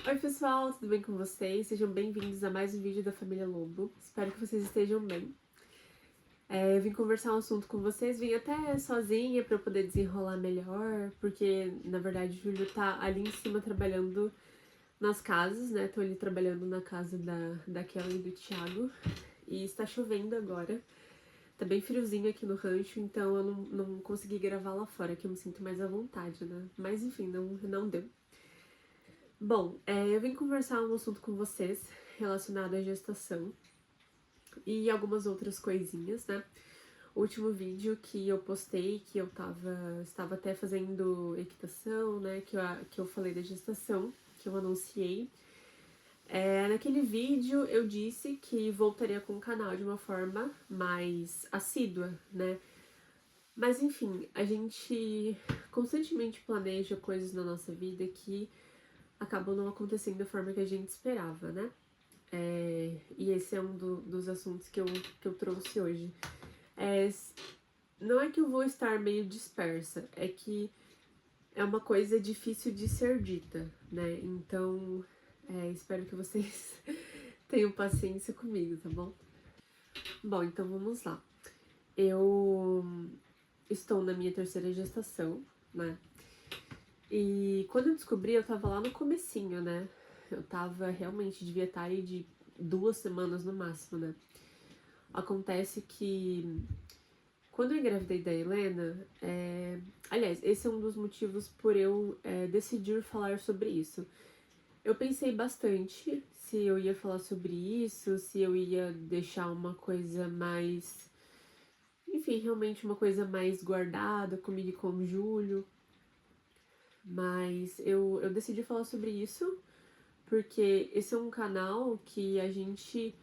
Oi pessoal, tudo bem com vocês? Sejam bem-vindos a mais um vídeo da Família Lobo. Espero que vocês estejam bem. Eu vim conversar um assunto com vocês, vim até sozinha para eu poder desenrolar melhor, porque na verdade o Júlio tá ali em cima trabalhando nas casas, né? Tô ali trabalhando na casa da Kelly e do Thiago e está chovendo agora. Tá bem friozinho aqui no rancho, então eu não consegui gravar lá fora, que eu me sinto mais à vontade, né? Mas enfim, não deu. Bom, eu vim conversar um assunto com vocês relacionado à gestação e algumas outras coisinhas, né? O último vídeo que eu postei, que eu estava até fazendo equitação, né? Que eu falei da gestação, que eu anunciei. Naquele vídeo eu disse que voltaria com o canal de uma forma mais assídua, né? Mas enfim, a gente constantemente planeja coisas na nossa vida que acabam não acontecendo da forma que a gente esperava, né? E esse é um dos assuntos que eu trouxe hoje. É, não é que eu vou estar meio dispersa, é que é uma coisa difícil de ser dita, né? Então, espero que vocês tenham paciência comigo, tá bom? Bom, então vamos lá. Eu estou na minha terceira gestação, né? E quando eu descobri, eu tava lá no comecinho, né? Eu tava realmente, devia estar aí de 2 semanas no máximo, né? Acontece que quando eu engravidei da Helena, aliás, esse é um dos motivos por eu decidir falar sobre isso. Eu pensei bastante se eu ia falar sobre isso, se eu ia deixar uma coisa mais. Enfim, realmente uma coisa mais guardada comigo e com o Júlio. Mas eu decidi falar sobre isso porque esse é um canal que a gente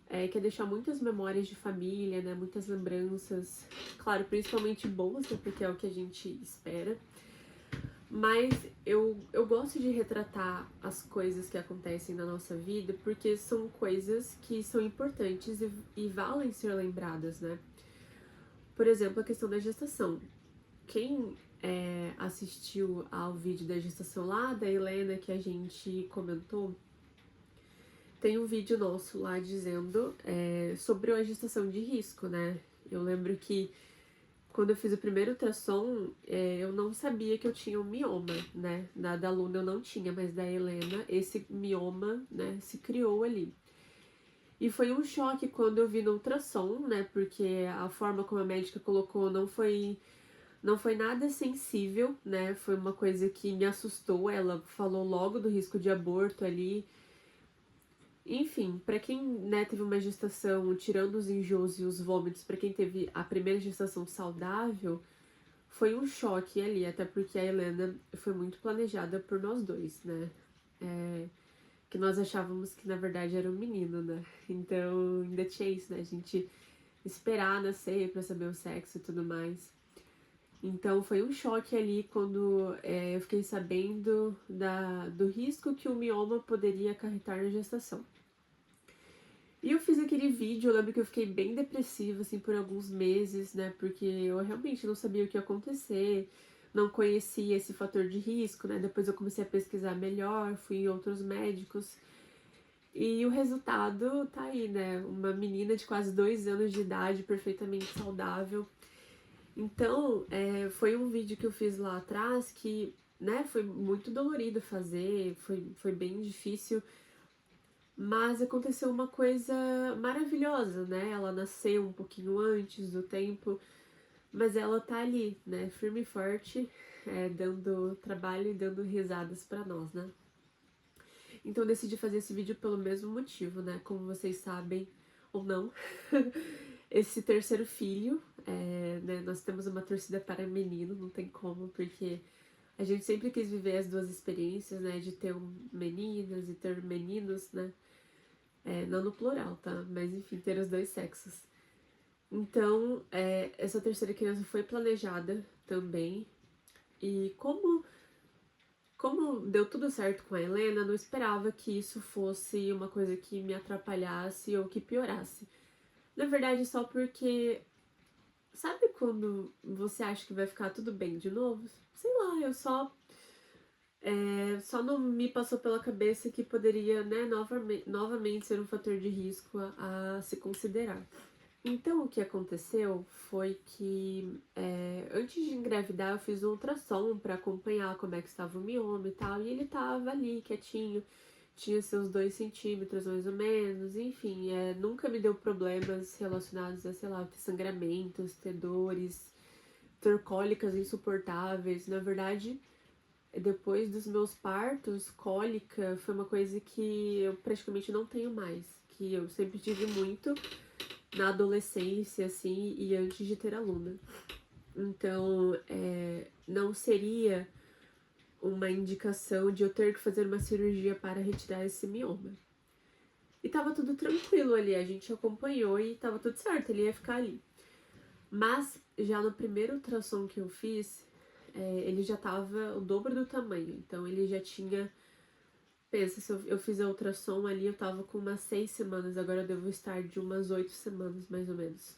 quer deixar muitas memórias de família, né? Muitas lembranças, claro, principalmente boas, né? Porque é o que a gente espera. Mas eu gosto de retratar as coisas que acontecem na nossa vida porque são coisas que são importantes e valem ser lembradas, né? Por exemplo, a questão da gestação. Quem assistiu ao vídeo da gestação lá da Helena que a gente comentou, tem um vídeo nosso lá dizendo sobre a gestação de risco, né? Eu lembro que quando eu fiz o primeiro ultrassom, eu não sabia que eu tinha um mioma, né? Da Luna eu não tinha, mas da Helena, esse mioma, né, se criou ali. E foi um choque quando eu vi no ultrassom, né? Porque a forma como a médica colocou não foi nada sensível, né? Foi uma coisa que me assustou. Ela falou logo do risco de aborto ali. Enfim, pra quem, né, teve uma gestação, tirando os enjoos e os vômitos, pra quem teve a primeira gestação saudável, foi um choque ali, até porque a Helena foi muito planejada por nós dois, né? Que nós achávamos que na verdade era um menino, né? Então ainda tinha isso, né? A gente esperar nascer pra saber o sexo e tudo mais. Então foi um choque ali quando eu fiquei sabendo do risco que o mioma poderia acarretar na gestação. E eu fiz aquele vídeo, eu lembro que eu fiquei bem depressiva, assim, por alguns meses, né? Porque eu realmente não sabia o que ia acontecer, não conhecia esse fator de risco, né? Depois eu comecei a pesquisar melhor, fui em outros médicos. E o resultado tá aí, né? Uma menina de quase 2 anos de idade, perfeitamente saudável. Então, foi um vídeo que eu fiz lá atrás que, né, foi muito dolorido fazer, foi bem difícil, mas aconteceu uma coisa maravilhosa, né? Ela nasceu um pouquinho antes do tempo, mas ela tá ali, né? Firme e forte, dando trabalho e dando risadas pra nós, né? Então eu decidi fazer esse vídeo pelo mesmo motivo, né? Como vocês sabem, ou não, esse terceiro filho, né? Nós temos uma torcida para menino, não tem como, porque a gente sempre quis viver as duas experiências, né? De ter meninas e ter meninos, né? Não no plural, tá? Mas enfim, ter os dois sexos. Então, essa terceira criança foi planejada também. E como deu tudo certo com a Helena, não esperava que isso fosse uma coisa que me atrapalhasse ou que piorasse. Na verdade, só porque, sabe quando você acha que vai ficar tudo bem de novo? Sei lá, eu só Só não me passou pela cabeça que poderia, né, novamente ser um fator de risco a se considerar. Então, o que aconteceu foi que antes de engravidar eu fiz um ultrassom para acompanhar como é que estava o mioma e tal, e ele tava ali quietinho, tinha seus 2 centímetros mais ou menos, enfim, nunca me deu problemas relacionados a, sei lá, ter sangramentos, ter dores, ter cólicas insuportáveis. Na verdade, depois dos meus partos, cólica foi uma coisa que eu praticamente não tenho mais, que eu sempre tive muito na adolescência, assim, e antes de ter aluna. Então, não seria uma indicação de eu ter que fazer uma cirurgia para retirar esse mioma. E tava tudo tranquilo ali, a gente acompanhou e tava tudo certo, ele ia ficar ali. Mas, já no primeiro ultrassom que eu fiz, ele já tava o dobro do tamanho, então ele já tinha. Pensa, se eu fiz a ultrassom ali, eu tava com umas 6 semanas, agora eu devo estar de umas 8 semanas, mais ou menos.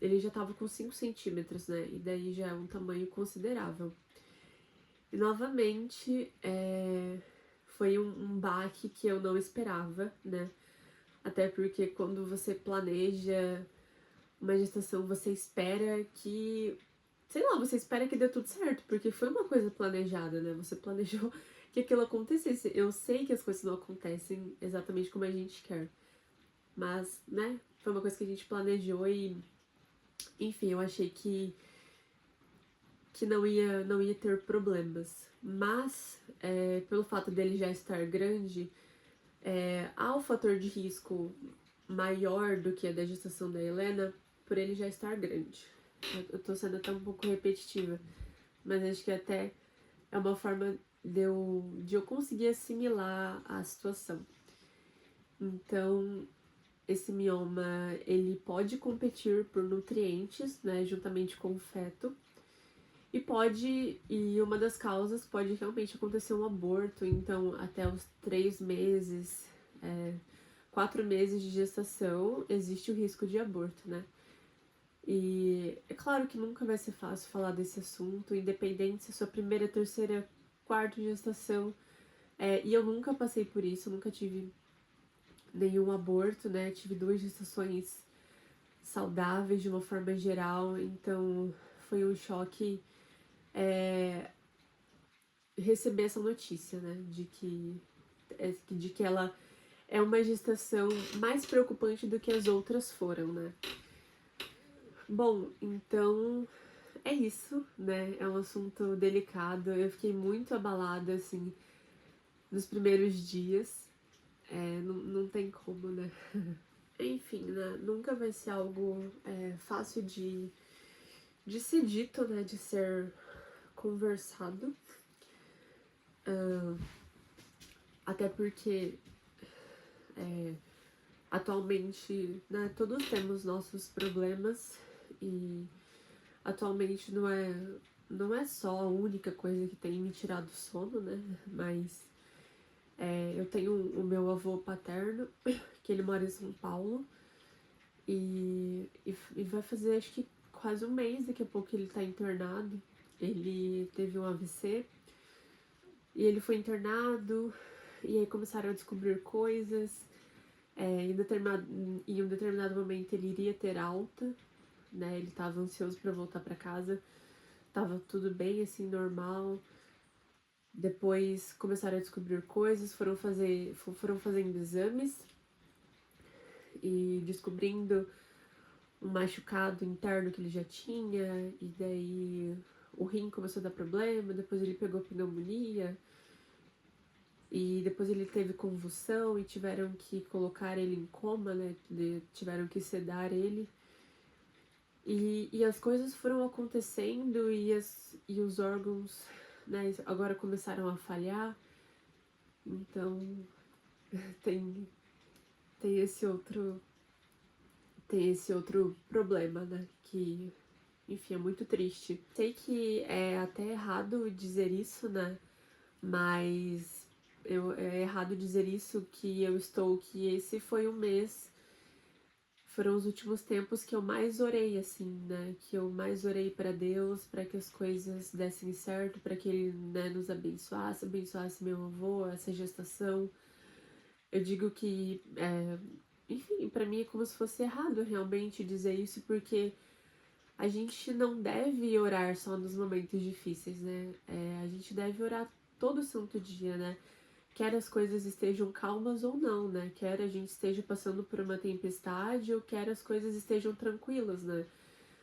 Ele já tava com 5 centímetros, né? E daí já é um tamanho considerável. E novamente, foi um baque que eu não esperava, né? Até porque quando você planeja uma gestação, você espera que, sei lá, você espera que dê tudo certo, porque foi uma coisa planejada, né? Você planejou que aquilo acontecesse. Eu sei que as coisas não acontecem exatamente como a gente quer, mas, né? Foi uma coisa que a gente planejou e, enfim, eu achei que não ia ter problemas. Mas, pelo fato dele já estar grande, há um fator de risco maior do que a da gestação da Helena por ele já estar grande. Eu tô sendo até um pouco repetitiva, mas acho que até é uma forma de eu conseguir assimilar a situação. Então, esse mioma, ele pode competir por nutrientes, né, juntamente com o feto, e uma das causas pode realmente acontecer um aborto, então até os 3 meses, 4 meses de gestação, existe o risco de aborto, né? E é claro que nunca vai ser fácil falar desse assunto, independente se é sua primeira, terceira, quarta gestação. E eu nunca passei por isso, nunca tive nenhum aborto, né? Tive 2 gestações saudáveis de uma forma geral, então foi um choque receber essa notícia, né? De que ela é uma gestação mais preocupante do que as outras foram, né? Bom, então é isso, né? É um assunto delicado. Eu fiquei muito abalada, assim, nos primeiros dias. Não tem como, né? Enfim, né? Nunca vai ser algo fácil de ser dito, né? De ser conversado. Até porque atualmente, né, todos temos nossos problemas e atualmente não é só a única coisa que tem me tirado o sono, né? Mas eu tenho o meu avô paterno, que ele mora em São Paulo, e vai fazer acho que quase um mês, daqui a pouco ele tá internado. Ele teve um AVC e ele foi internado, e aí começaram a descobrir coisas. Em um determinado momento ele iria ter alta, né? Ele tava ansioso para voltar para casa, tava tudo bem, assim, normal. Depois começaram a descobrir coisas, foram fazendo exames e descobrindo um machucado interno que ele já tinha, e daí o rim começou a dar problema, depois ele pegou pneumonia, e depois ele teve convulsão e tiveram que colocar ele em coma, né? Tiveram que sedar ele. E as coisas foram acontecendo e os órgãos, né, agora começaram a falhar. Então tem, tem esse outro tem esse outro problema, né? Que, enfim, é muito triste. Sei que é até errado dizer isso, né? Mas é errado dizer isso que esse foi um mês foram os últimos tempos que eu mais orei, assim, né? Que eu mais orei para Deus, para que as coisas dessem certo, para que Ele, né, nos abençoasse, abençoasse meu avô, essa gestação. Eu digo que, enfim, para mim é como se fosse errado realmente dizer isso, porque a gente não deve orar só nos momentos difíceis, né? A gente deve orar todo santo dia, né? Quer as coisas estejam calmas ou não, né? Quer a gente esteja passando por uma tempestade ou quer as coisas estejam tranquilas, né?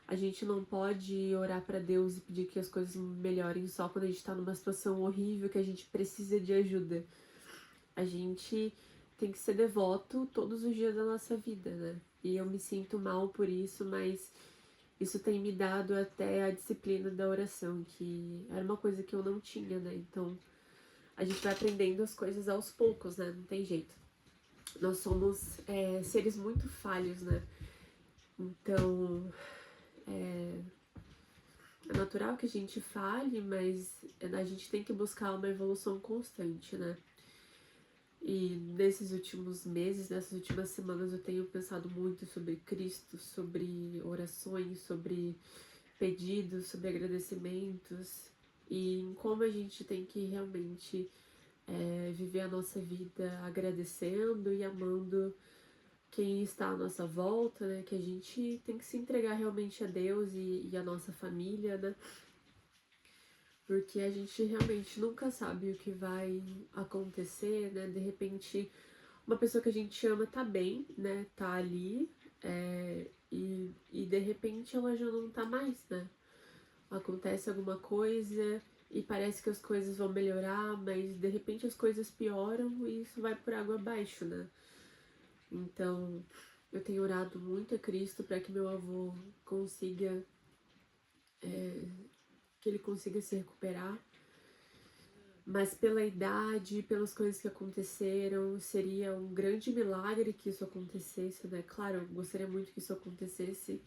A gente não pode orar para Deus e pedir que as coisas melhorem só quando a gente tá numa situação horrível que a gente precisa de ajuda. A gente tem que ser devoto todos os dias da nossa vida, né? E eu me sinto mal por isso, mas isso tem me dado até a disciplina da oração, que era uma coisa que eu não tinha, né? Então, a gente vai aprendendo as coisas aos poucos, né? Não tem jeito. Nós somos seres muito falhos, né? Então, é natural que a gente falhe, mas a gente tem que buscar uma evolução constante, né? E nesses últimos meses, nessas últimas semanas, eu tenho pensado muito sobre Cristo, sobre orações, sobre pedidos, sobre agradecimentos e em como a gente tem que realmente viver a nossa vida agradecendo e amando quem está à nossa volta, né? Que a gente tem que se entregar realmente a Deus e a nossa família, né? Porque a gente realmente nunca sabe o que vai acontecer, né? De repente, uma pessoa que a gente ama tá bem, né? Tá ali, e de repente ela já não tá mais, né? Acontece alguma coisa e parece que as coisas vão melhorar, mas de repente as coisas pioram e isso vai por água abaixo, né? Então, eu tenho orado muito a Cristo para que meu avô consiga, que ele consiga se recuperar. Mas pela idade, pelas coisas que aconteceram, seria um grande milagre que isso acontecesse, né? Claro, eu gostaria muito que isso acontecesse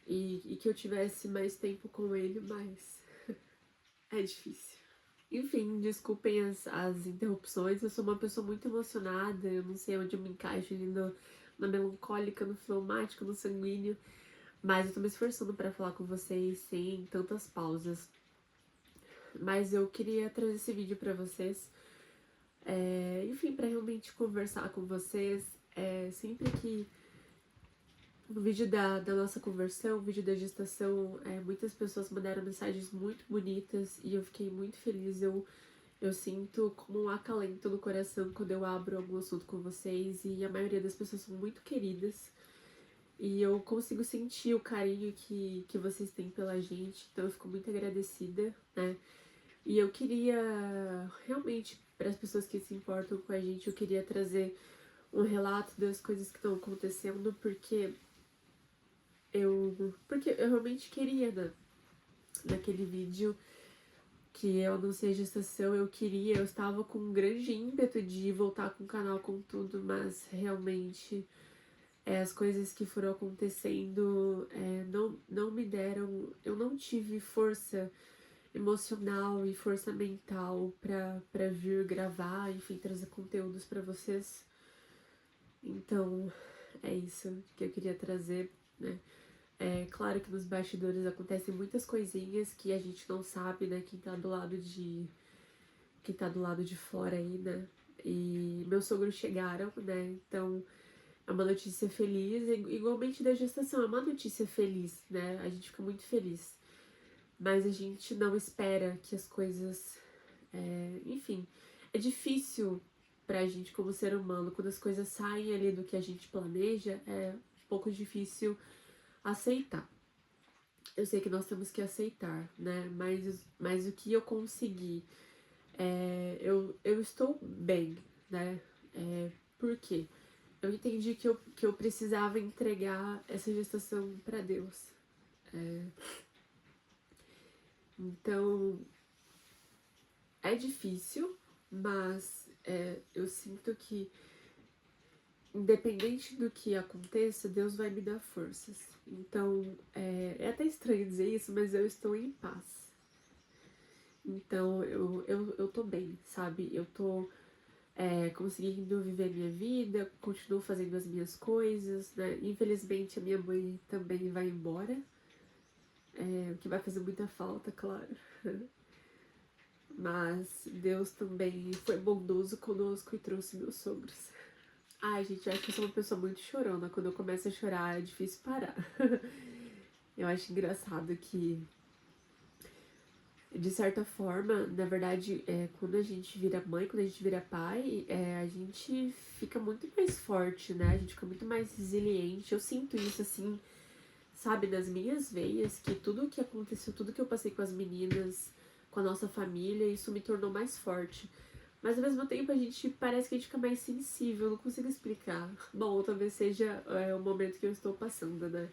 e que eu tivesse mais tempo com ele, mas é difícil. Enfim, desculpem as interrupções, eu sou uma pessoa muito emocionada, eu não sei onde eu me encaixo ali na melancólica, no fleumático, no sanguíneo, mas eu tô me esforçando para falar com vocês sem tantas pausas. Mas eu queria trazer esse vídeo para vocês, enfim, para realmente conversar com vocês, sempre que no vídeo da nossa conversão, o vídeo da gestação, muitas pessoas mandaram mensagens muito bonitas e eu fiquei muito feliz. Eu sinto como um acalento no coração quando eu abro algum assunto com vocês e a maioria das pessoas são muito queridas e eu consigo sentir o carinho que vocês têm pela gente, então eu fico muito agradecida, né? E eu queria realmente, para as pessoas que se importam com a gente, eu queria trazer um relato das coisas que estão acontecendo porque eu realmente queria, né? Naquele vídeo que eu anunciei a gestação, eu estava com um grande ímpeto de voltar com o canal com tudo, mas realmente as coisas que foram acontecendo não me deram, eu não tive força emocional e força mental para vir gravar, enfim, trazer conteúdos para vocês. Então, é isso que eu queria trazer, né? É claro que nos bastidores acontecem muitas coisinhas que a gente não sabe, né? Quem tá do lado de fora aí, né? E meus sogros chegaram, né? Então é uma notícia feliz, igualmente da gestação, é uma notícia feliz, né? A gente fica muito feliz. Mas a gente não espera que as coisas. Enfim, é difícil pra gente como ser humano, quando as coisas saem ali do que a gente planeja, é um pouco difícil aceitar. Eu sei que nós temos que aceitar, né? Mas o que eu consegui, eu estou bem, né? Por quê? Eu entendi que eu precisava entregar essa gestação para Deus. Então, é difícil, mas eu sinto que, independente do que aconteça, Deus vai me dar forças. Então, é até estranho dizer isso, mas eu estou em paz. Então, eu tô bem, sabe? Eu tô conseguindo viver a minha vida, continuo fazendo as minhas coisas, né? Infelizmente a minha mãe também vai embora, o que vai fazer muita falta, claro. Mas Deus também foi bondoso conosco e trouxe meus sogros. Ai, gente, eu acho que eu sou uma pessoa muito chorona. Quando eu começo a chorar é difícil parar. Eu acho engraçado que, de certa forma, na verdade, quando a gente vira mãe, quando a gente vira pai, a gente fica muito mais forte, né? A gente fica muito mais resiliente. Eu sinto isso, assim, sabe, nas minhas veias, que tudo o que aconteceu, tudo que eu passei com as meninas, com a nossa família, isso me tornou mais forte. Mas ao mesmo tempo a gente parece que a gente fica mais sensível, eu não consigo explicar. Bom, talvez seja o momento que eu estou passando, né?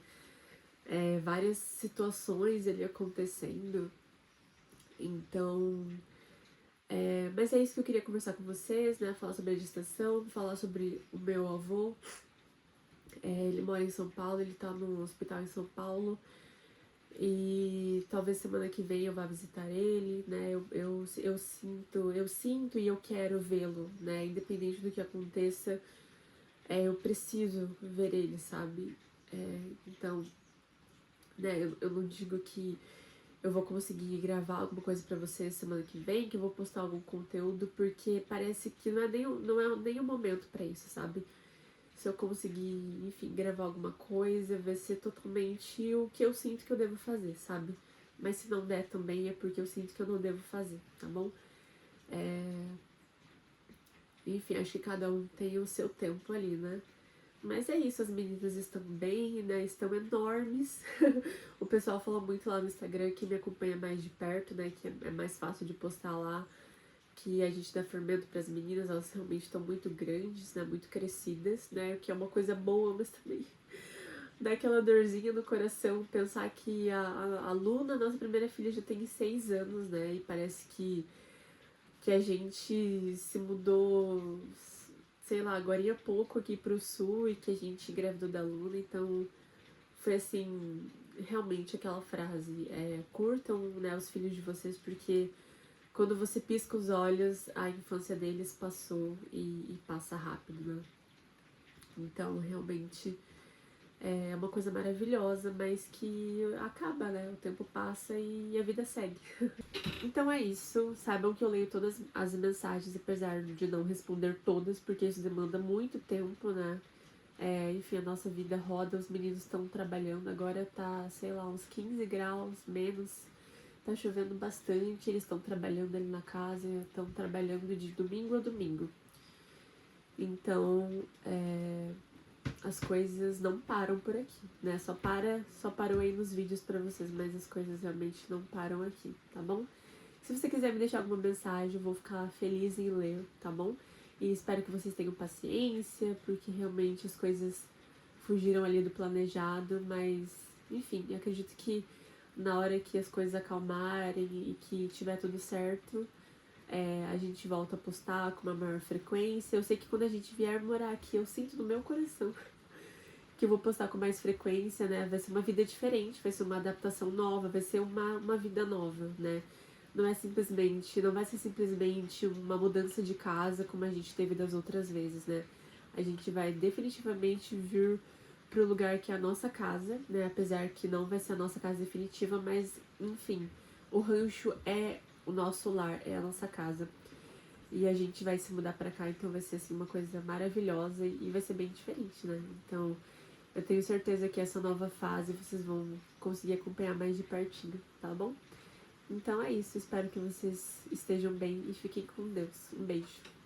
Várias situações ali acontecendo. Então, mas é isso que eu queria conversar com vocês, né? Falar sobre a gestação, falar sobre o meu avô. Ele mora em São Paulo, ele tá no hospital em São Paulo. E talvez semana que vem eu vá visitar ele, né? Eu sinto e eu quero vê-lo, né? Independente do que aconteça, eu preciso ver ele, sabe? Então, né? Eu não digo que eu vou conseguir gravar alguma coisa pra vocês semana que vem, que eu vou postar algum conteúdo, porque parece que não é nem o momento pra isso, sabe? Se eu conseguir, enfim, gravar alguma coisa, vai ser totalmente o que eu sinto que eu devo fazer, sabe? Mas se não der também é porque eu sinto que eu não devo fazer, tá bom? Enfim, acho que cada um tem o seu tempo ali, né? Mas é isso, as meninas estão bem, né? Estão enormes. O pessoal fala muito lá no Instagram que me acompanha mais de perto, né? Que é mais fácil de postar lá. Que a gente dá fermento para as meninas, elas realmente estão muito grandes, né? Muito crescidas, né? O que é uma coisa boa, mas também dá aquela dorzinha no coração pensar que a Luna, nossa primeira filha, já tem 6 anos, né? E parece que a gente se mudou, sei lá, agora ia pouco aqui pro sul e que a gente engravidou da Luna, então foi assim, realmente aquela frase, curtam, né, os filhos de vocês, porque quando você pisca os olhos, a infância deles passou e passa rápido, né? Então, realmente é uma coisa maravilhosa, mas que acaba, né? O tempo passa e a vida segue. Então é isso. Saibam que eu leio todas as mensagens, apesar de não responder todas, porque isso demanda muito tempo, né? Enfim, a nossa vida roda, os meninos estão trabalhando, agora tá, sei lá, uns 15 graus menos, tá chovendo bastante, eles estão trabalhando ali na casa, estão trabalhando de domingo a domingo. Então, as coisas não param por aqui, né? Só parou aí nos vídeos pra vocês, mas as coisas realmente não param aqui, tá bom? Se você quiser me deixar alguma mensagem, eu vou ficar feliz em ler, tá bom? E espero que vocês tenham paciência, porque realmente as coisas fugiram ali do planejado, mas enfim, eu acredito que na hora que as coisas acalmarem e que tiver tudo certo, a gente volta a postar com uma maior frequência. Eu sei que quando a gente vier morar aqui, eu sinto no meu coração que eu vou postar com mais frequência, né? Vai ser uma vida diferente, vai ser uma adaptação nova, vai ser uma vida nova, né? Não vai ser simplesmente uma mudança de casa como a gente teve das outras vezes, né? A gente vai definitivamente vir pro lugar que é a nossa casa, né? Apesar que não vai ser a nossa casa definitiva, mas enfim, o rancho é o nosso lar, é a nossa casa. E a gente vai se mudar pra cá, então vai ser assim uma coisa maravilhosa e vai ser bem diferente, né? Então, eu tenho certeza que essa nova fase vocês vão conseguir acompanhar mais de pertinho, tá bom? Então é isso, espero que vocês estejam bem e fiquem com Deus. Um beijo.